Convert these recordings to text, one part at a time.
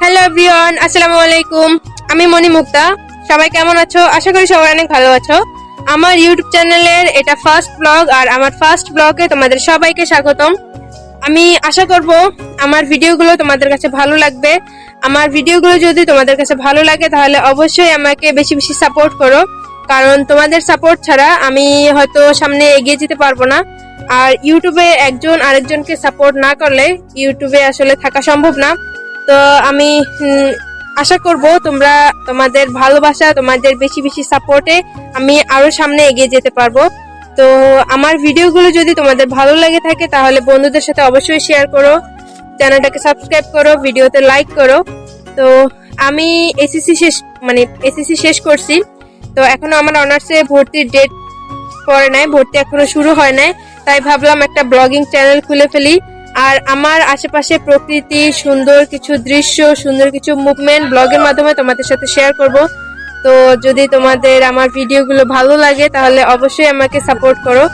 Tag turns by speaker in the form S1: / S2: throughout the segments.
S1: Hello everyone, আসসালামু আলাইকুম। আমি মনি মুক্তা। সবাই কেমন আছো? আশা করি সবাই অনেক ভালো আছো। আমার ইউটিউব চ্যানেলের এটা ফার্স্ট ব্লগ, আর আমার ফার্স্ট ব্লগে তোমাদের সবাইকে স্বাগতম। আমি আশা করব আমার ভিডিওগুলো তোমাদের কাছে ভালো লাগবে। আমার ভিডিওগুলো যদি তোমাদের কাছে ভালো লাগে তাহলে অবশ্যই আমাকে বেশি বেশি সাপোর্ট করো, কারণ তোমাদের সাপোর্ট ছাড়া আমি হয়তো সামনে এগিয়ে যেতে পারবো না। আর ইউটিউবে একজন আরেকজনকে সাপোর্ট না করলে ইউটিউবে আসলে থাকা সম্ভব না। তো আমি আশা করব তোমরা তোমাদের ভালোবাসা, তোমাদের বেশি বেশি সাপোর্টে আমি আরো সামনে এগিয়ে যেতে পারবো। তো আমার ভিডিওগুলো যদি তোমাদের ভালো লাগে থাকে তাহলে বন্ধুদের সাথে অবশ্যই শেয়ার করো, চ্যানেলটাকে সাবস্ক্রাইব করো, ভিডিওতে লাইক করো। তো আমি এসএসসি শেষ করছি। তো এখনো আমার অনার্সে ভর্তির ডেট পড়ে নাই, ভর্তি এখনো শুরু হয় নাই। তাই ভাবলাম একটা ব্লগিং চ্যানেল খুলে ফেলি, আর আমার আশেপাশে প্রকৃতি, সুন্দর কিছু দৃশ্য, সুন্দর কিছু মুভমেন্ট ব্লগের মাধ্যমে তোমাদের সাথে শেয়ার করব। তো যদি তোমাদের আমার ভিডিওগুলো ভালো লাগে তাহলে অবশ্যই আমাকে সাপোর্ট করো।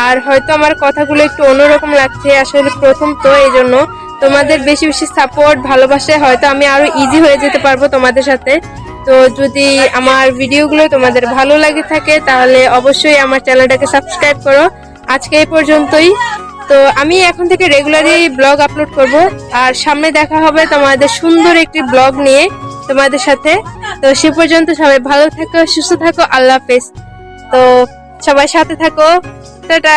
S1: আর হয়তো আমার কথাগুলো একটু অন্যরকম লাগছে, আসলে প্রথম তো এই জন্য তোমাদের বেশি বেশি সাপোর্ট, ভালোবাসে হয়তো আমি আরো ইজি হয়ে যেতে পারবো তোমাদের সাথে। তো যদি আমার ভিডিওগুলো তোমাদের ভালো লাগে থাকে তাহলে অবশ্যই আমার চ্যানেলটাকে সাবস্ক্রাইব করো। আজকে এই পর্যন্তই। তো আমি এখন থেকে রেগুলারলি ব্লগ আপলোড করব, আর সামনে দেখা হবে তোমাদের সুন্দর একটি ব্লগ নিয়ে তোমাদের সাথে। তো সে পর্যন্ত সবাই ভালো থাকো, সুস্থ থাকো, আল্লাহ হাফেজ। তো সবাই সাথে থাকো, টাটা।